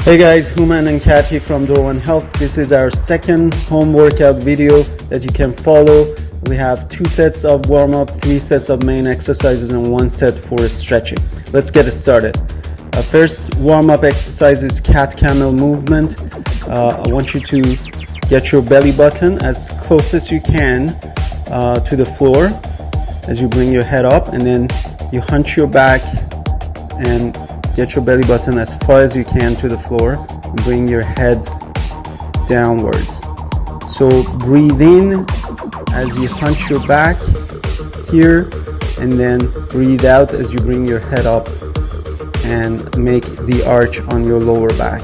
Hey guys, Human and Kathy from Door One Health. This is our second home workout video that you can follow. We have 2 sets of warm-up, 3 sets of main exercises, and 1 set for stretching. Let's get started. First warm-up exercise is cat-camel movement. I want you to get your belly button as close as you can to the floor as you bring your head up, and then you hunch your back and get your belly button as far as you can to the floor and bring your head downwards. So breathe in as you hunch your back here, and then breathe out as you bring your head up and make the arch on your lower back.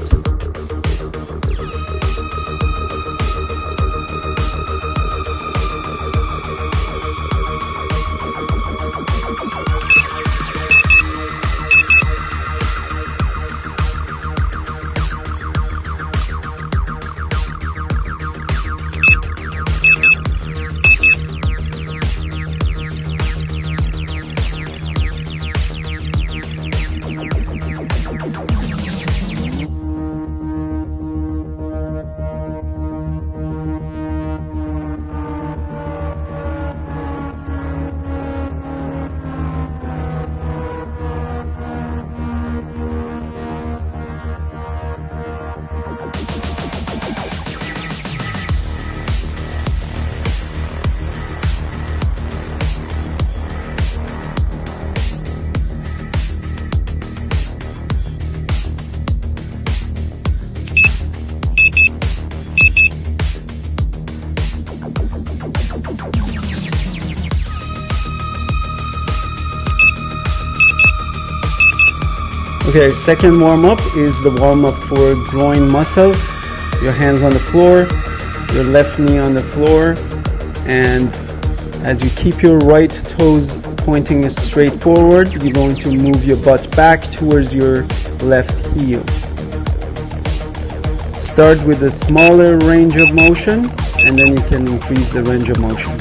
Okay, second warm-up is the warm-up for groin muscles. Your hands on the floor, your left knee on the floor, and as you keep your right toes pointing straight forward, you're going to move your butt back towards your left heel. Start with a smaller range of motion, and then you can increase the range of motion.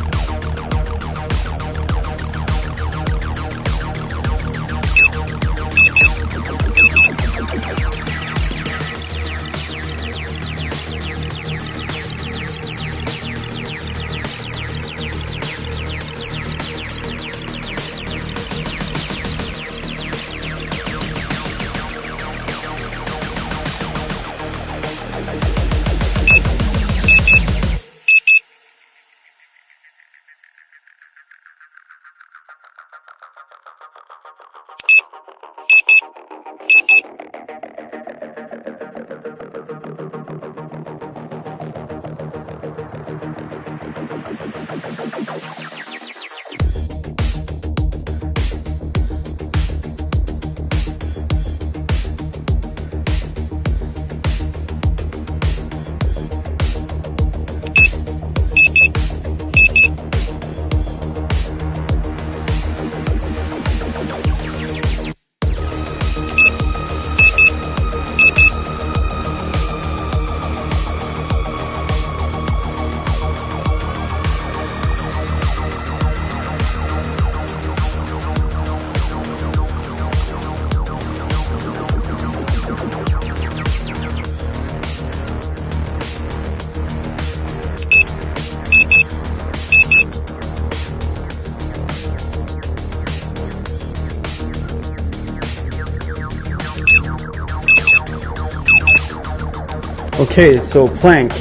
Okay, so plank.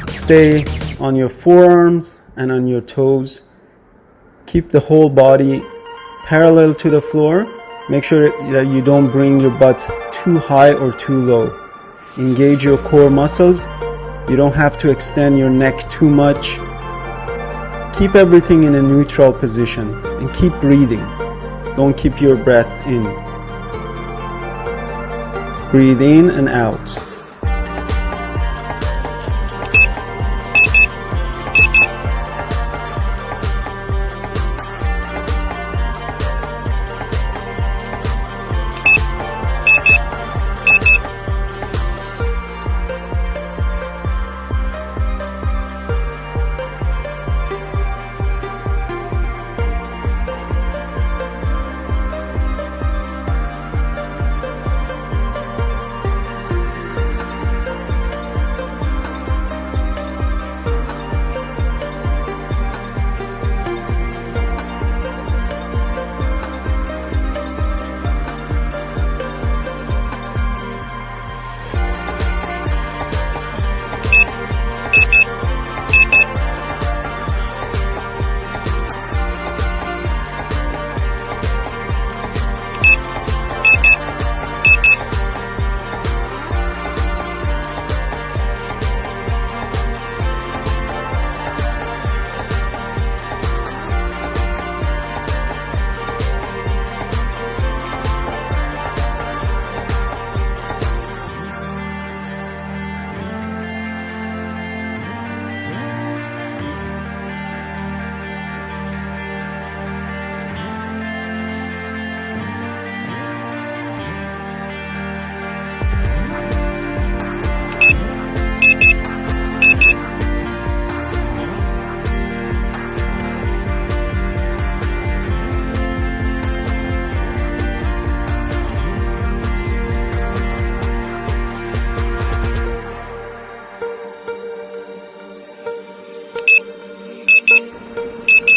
Stay on your forearms and on your toes. Keep the whole body parallel to the floor. Make sure that you don't bring your butt too high or too low. Engage your core muscles. You don't have to extend your neck too much. Keep everything in a neutral position and keep breathing. Don't keep your breath in. Breathe in and out.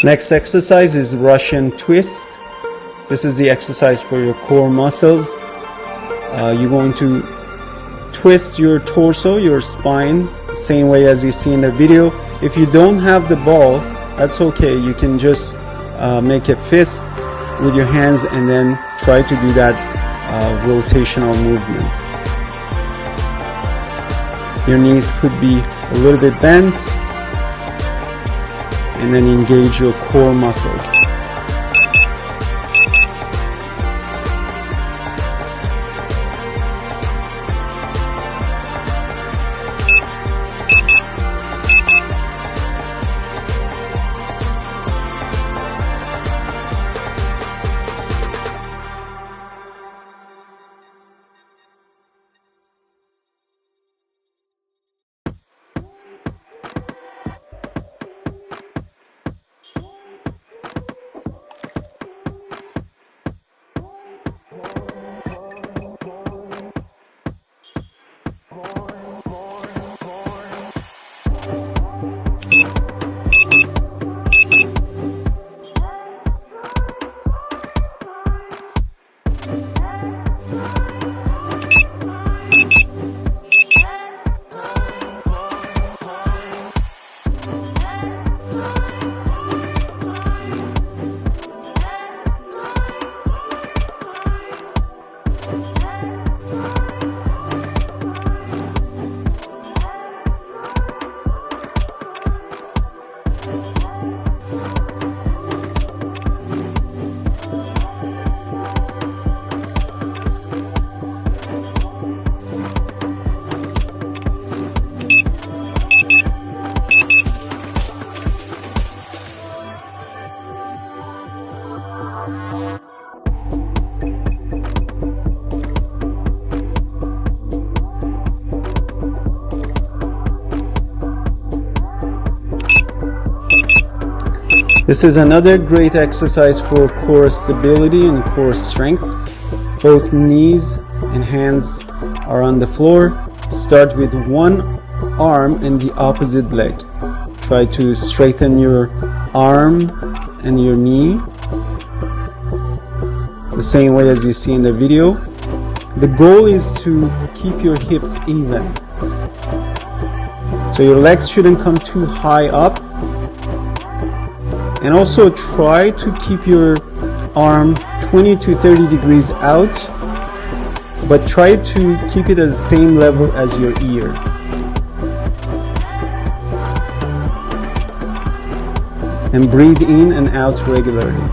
Next exercise is Russian twist. This is the exercise for your core muscles. You're going to twist your torso, your spine, the same way as you see in the video. If you don't have the ball, that's okay. You can just make a fist with your hands and then try to do that rotational movement. Your knees could be a little bit bent, and then engage your core muscles. This is another great exercise for core stability and core strength. Both knees and hands are on the floor. Start with one arm and the opposite leg. Try to straighten your arm and your knee the same way as you see in the video. The goal is to keep your hips even. So your legs shouldn't come too high up. And also try to keep your arm 20 to 30 degrees out, but try to keep it at the same level as your ear. And breathe in and out regularly.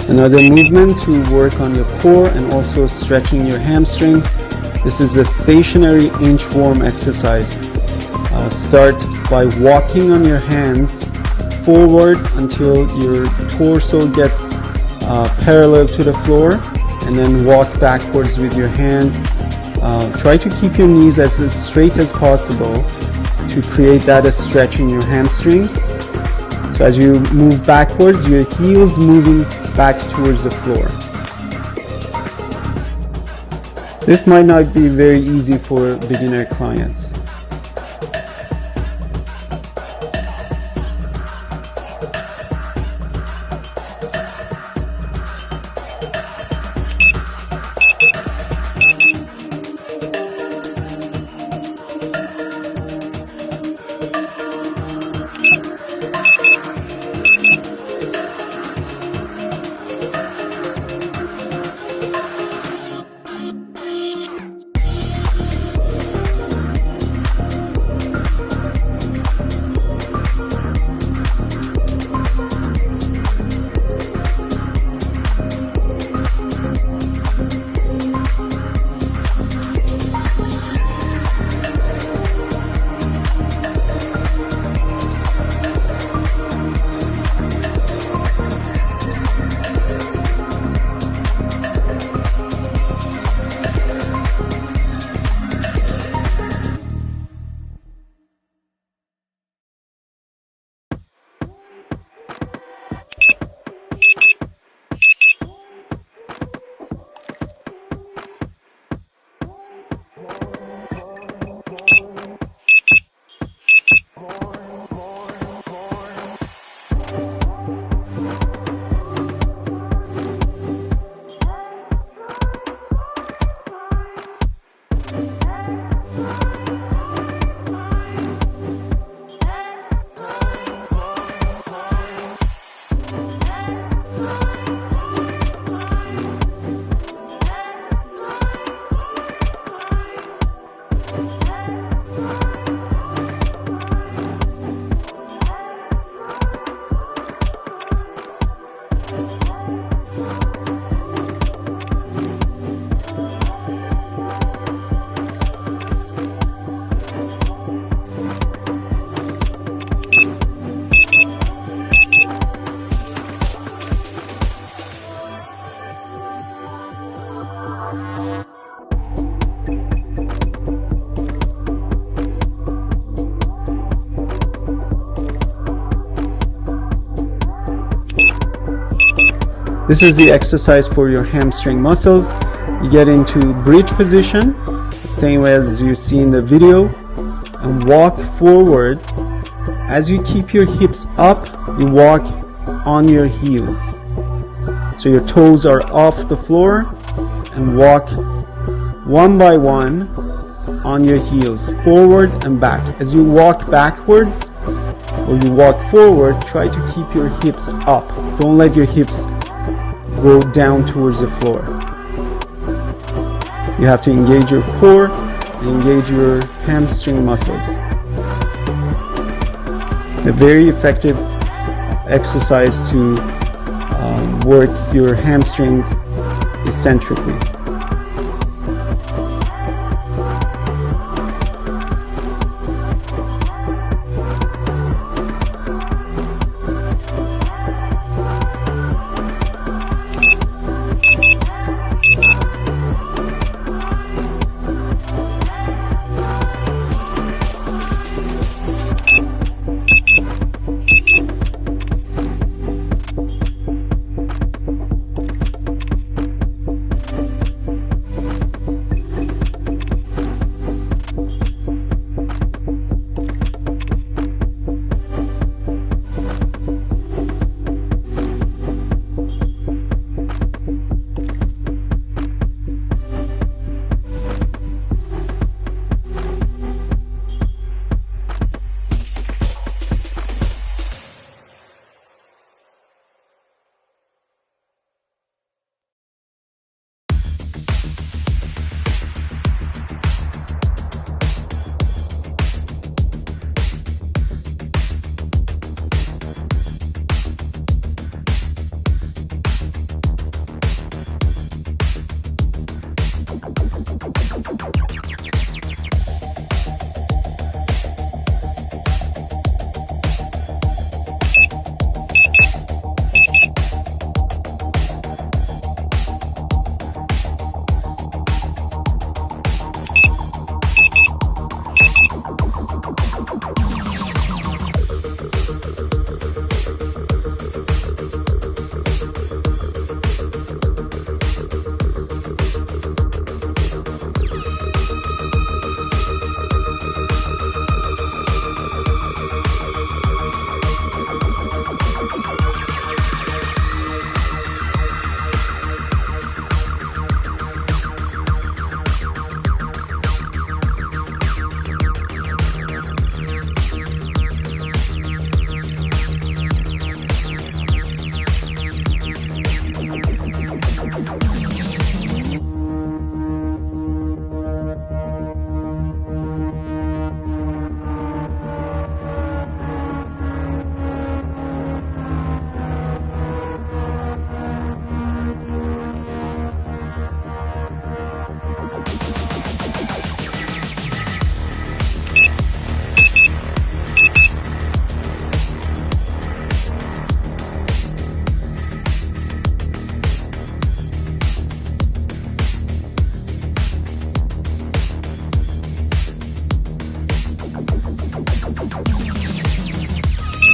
Another movement to work on your core and also stretching your hamstring. This is a stationary inchworm exercise. Start by walking on your hands forward until your torso gets parallel to the floor, and then walk backwards with your hands. Try to keep your knees as straight as possible to create that stretch in your hamstrings. So as you move backwards, your heels moving back towards the floor. This might not be very easy for beginner clients. This is the exercise for your hamstring muscles. You get into bridge position, the same way as you see in the video, and walk forward. As you keep your hips up, you walk on your heels. So your toes are off the floor, and walk one by one on your heels, forward and back. As you walk backwards or you walk forward, try to keep your hips up. Don't let your hips go down towards the floor. You have to engage your core and engage your hamstring muscles. A very effective exercise to work your hamstrings eccentrically.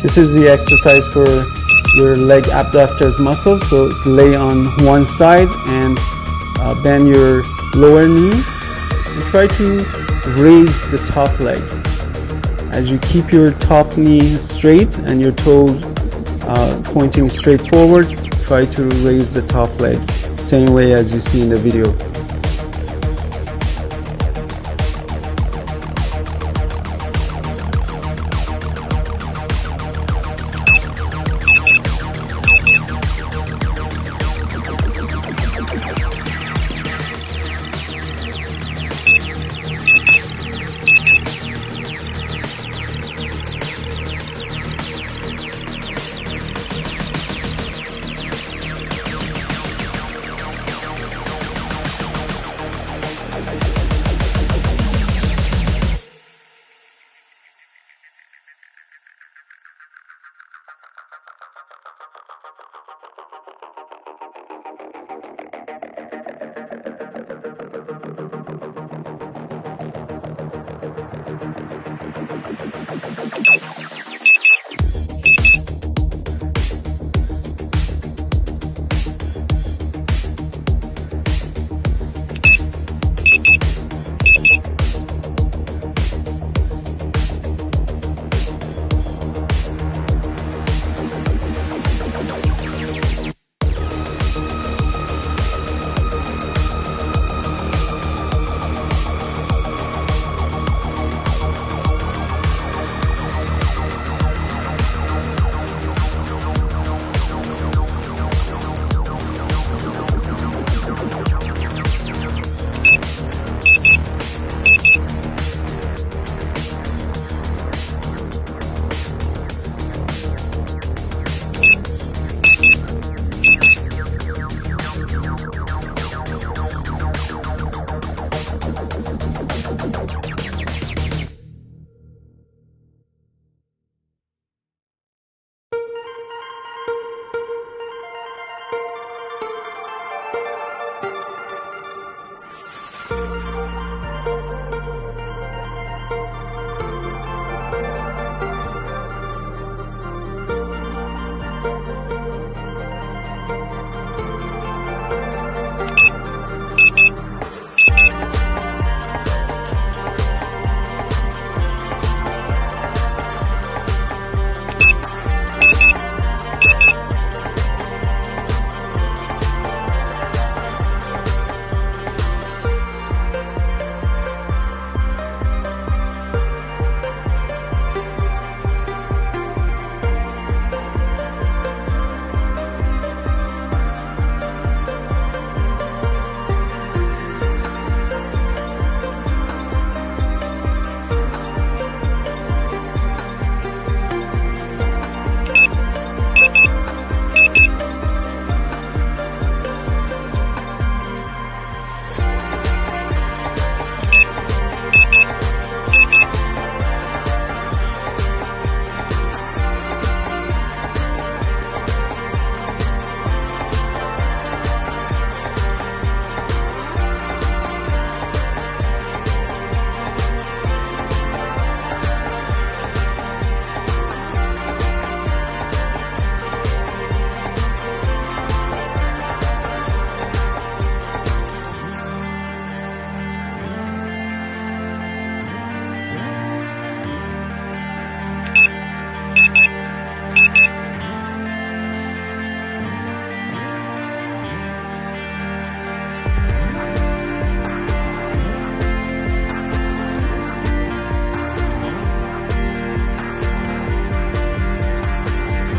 This is the exercise for your leg abductors muscles. So lay on one side and bend your lower knee and try to raise the top leg. As you keep your top knee straight and your toes pointing straight forward, try to raise the top leg, same way as you see in the video.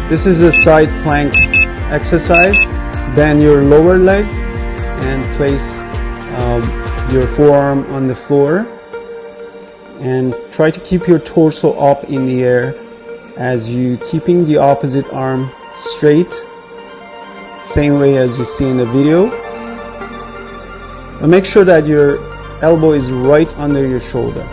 This is a side plank exercise. Bend your lower leg and place your forearm on the floor and try to keep your torso up in the air as you keeping the opposite arm straight, same way as you see in the video. And make sure that your elbow is right under your shoulder.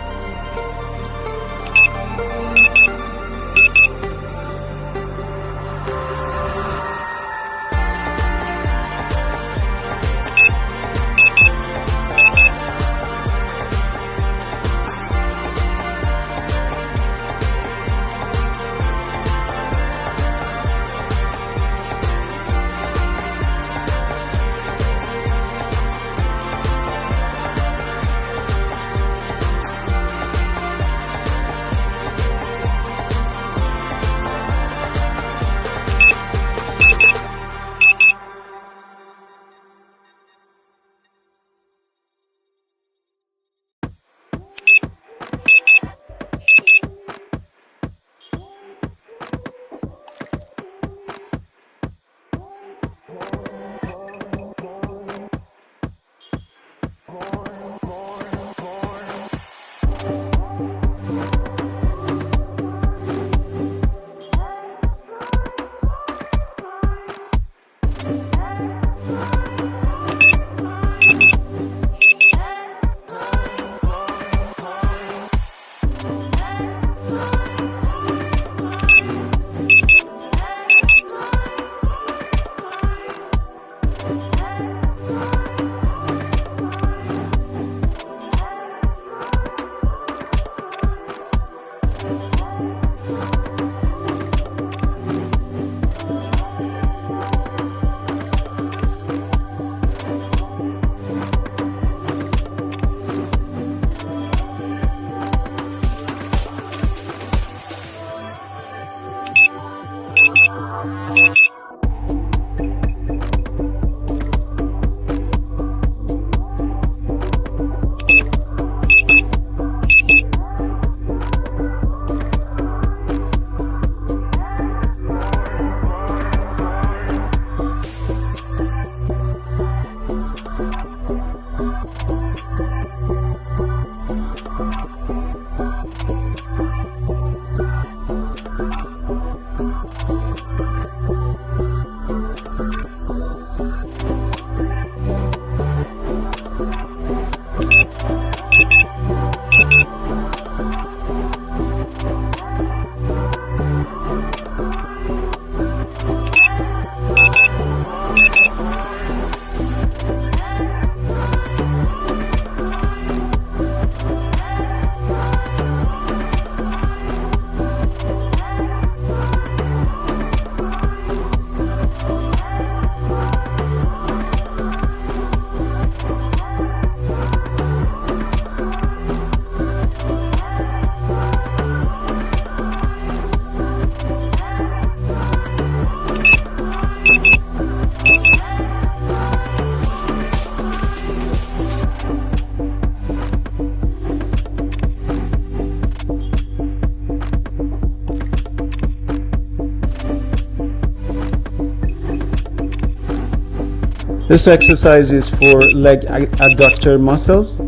This exercise is for leg adductor muscles.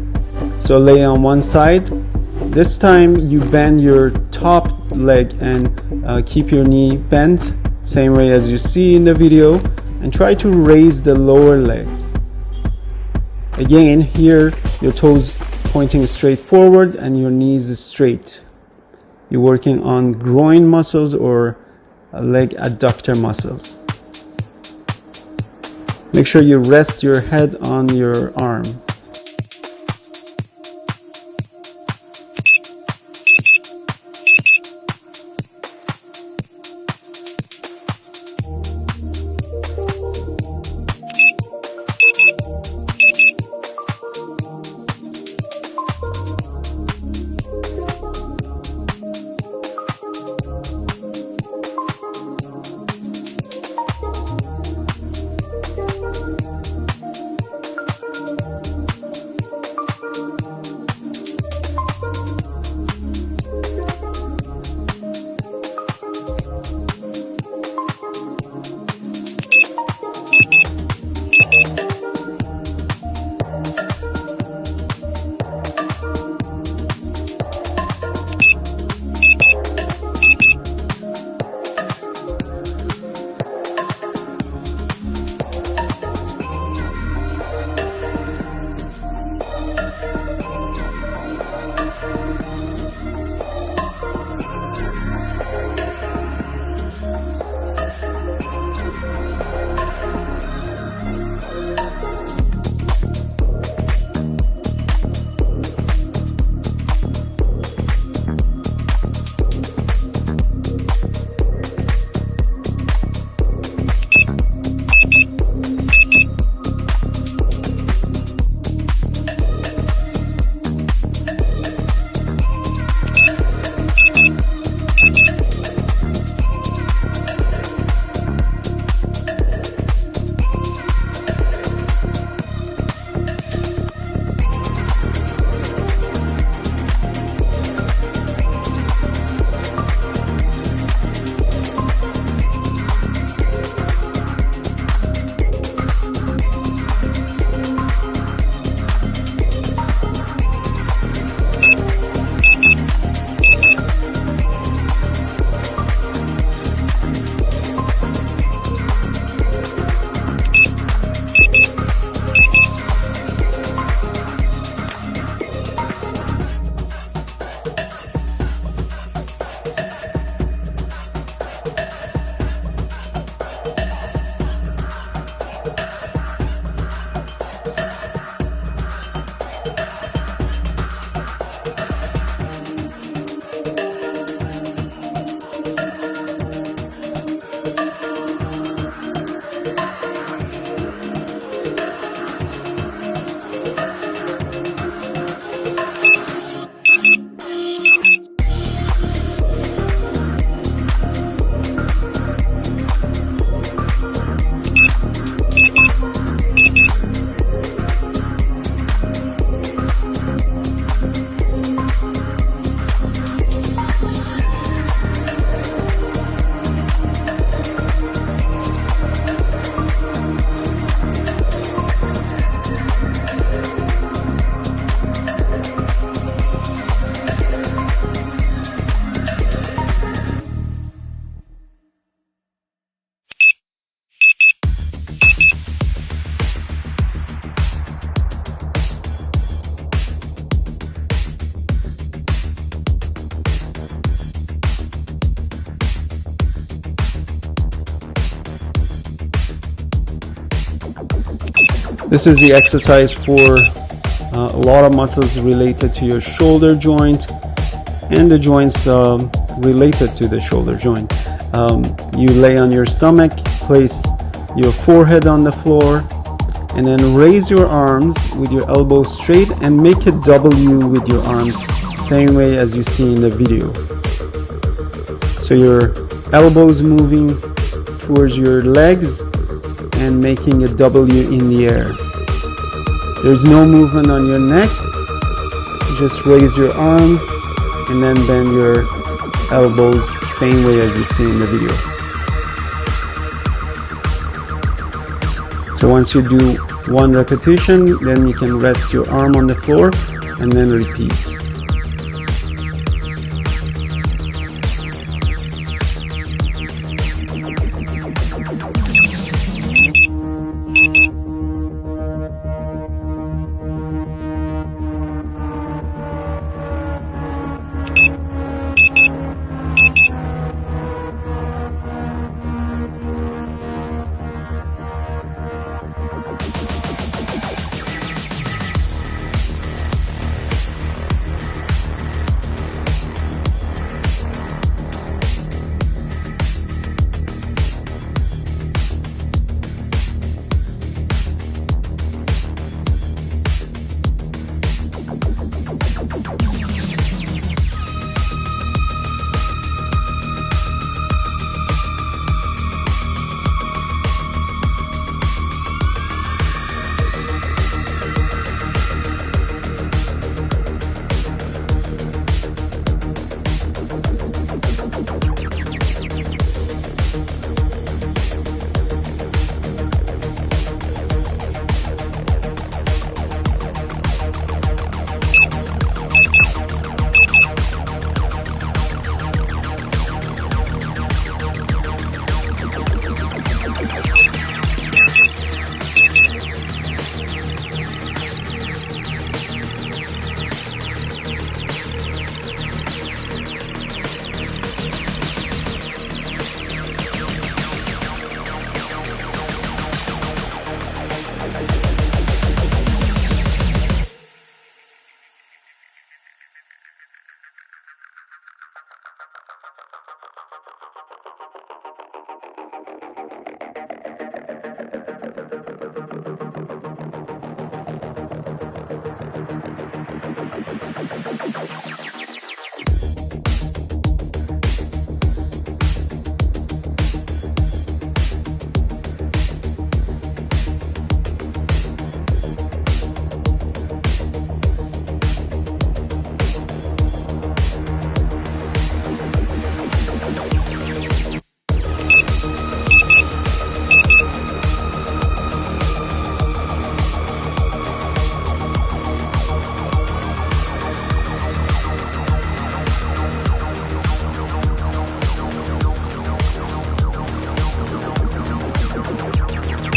So lay on one side. This time you bend your top leg and keep your knee bent, same way as you see in the video, and try to raise the lower leg. Again, here your toes pointing straight forward and your knees straight. You're working on groin muscles or leg adductor muscles. Make sure you rest your head on your arm. This is the exercise for a lot of muscles related to your shoulder joint and the joints related to the shoulder joint. You lay on your stomach, place your forehead on the floor, and then raise your arms with your elbows straight and make a W with your arms, same way as you see in the video. So your elbows moving towards your legs and making a W in the air. There's no movement on your neck. Just raise your arms and then bend your elbows, same way as you see in the video. So once you do one repetition, then you can rest your arm on the floor and then repeat.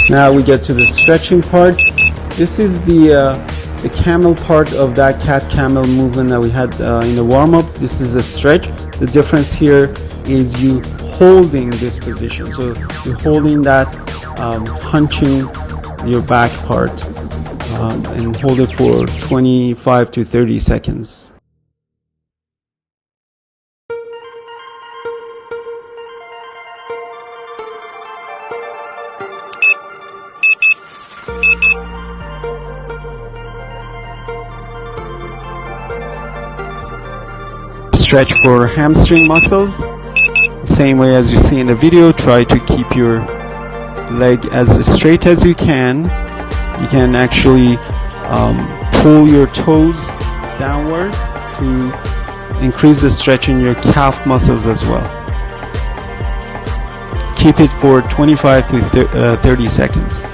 Now we get to the stretching part. This is the camel part of that cat-camel movement that we had in the warm-up. This is a stretch. The difference here is you holding this position. So you're holding that, hunching your back part, and hold it for 25 to 30 seconds. Stretch for hamstring muscles. Same way as you see in the video, try to keep your leg as straight as you can. You can actually pull your toes downward to increase the stretch in your calf muscles as well. Keep it for 25 to 30 seconds.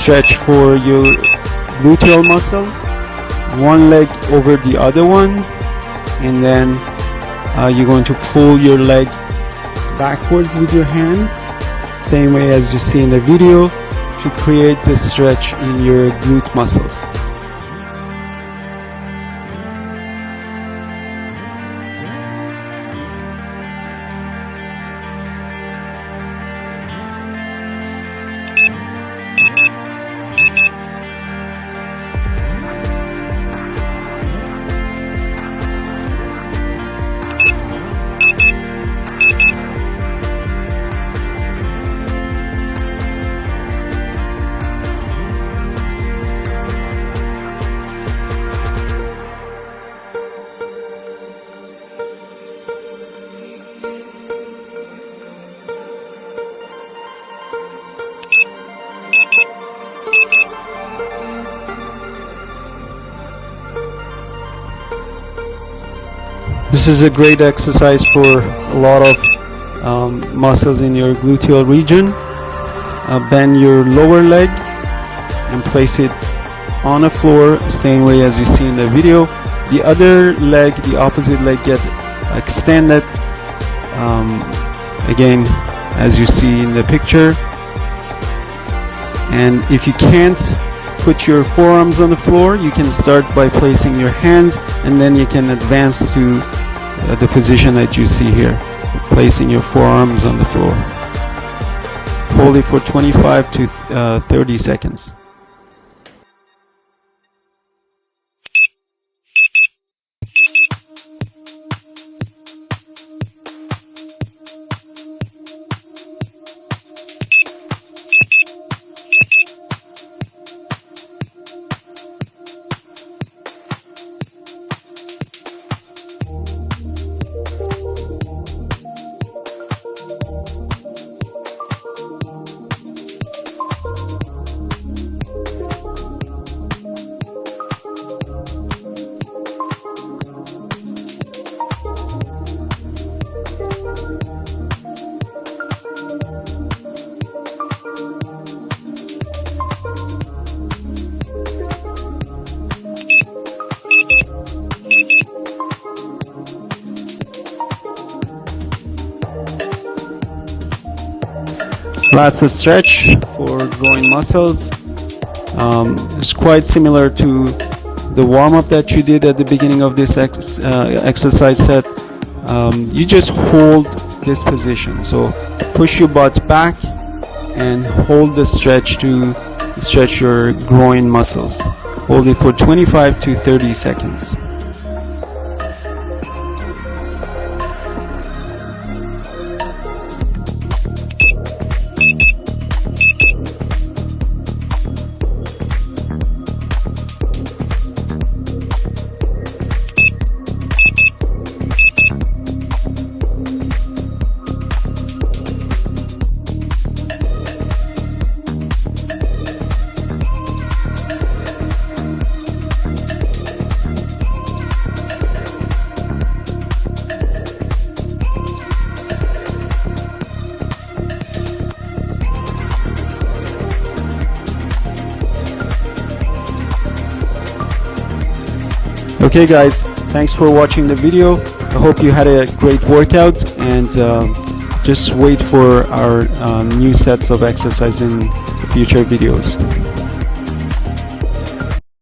Stretch for your gluteal muscles, one leg over the other one, and then you're going to pull your leg backwards with your hands, same way as you see in the video, to create the stretch in your glute muscles. This is a great exercise for a lot of muscles in your gluteal region. Bend your lower leg and place it on the floor, same way as you see in the video. The other leg, the opposite leg, get extended again as you see in the picture. And if you can't put your forearms on the floor, you can start by placing your hands, and then you can advance to the position that you see here, placing your forearms on the floor. Hold it for 25 to 30 seconds. Last stretch for groin muscles. It's quite similar to the warm-up that you did at the beginning of this exercise set. You just hold this position, so push your butt back and hold the stretch to stretch your groin muscles. Hold it for 25 to 30 seconds. Okay guys, thanks for watching the video. I hope you had a great workout, and just wait for our new sets of exercise in future videos.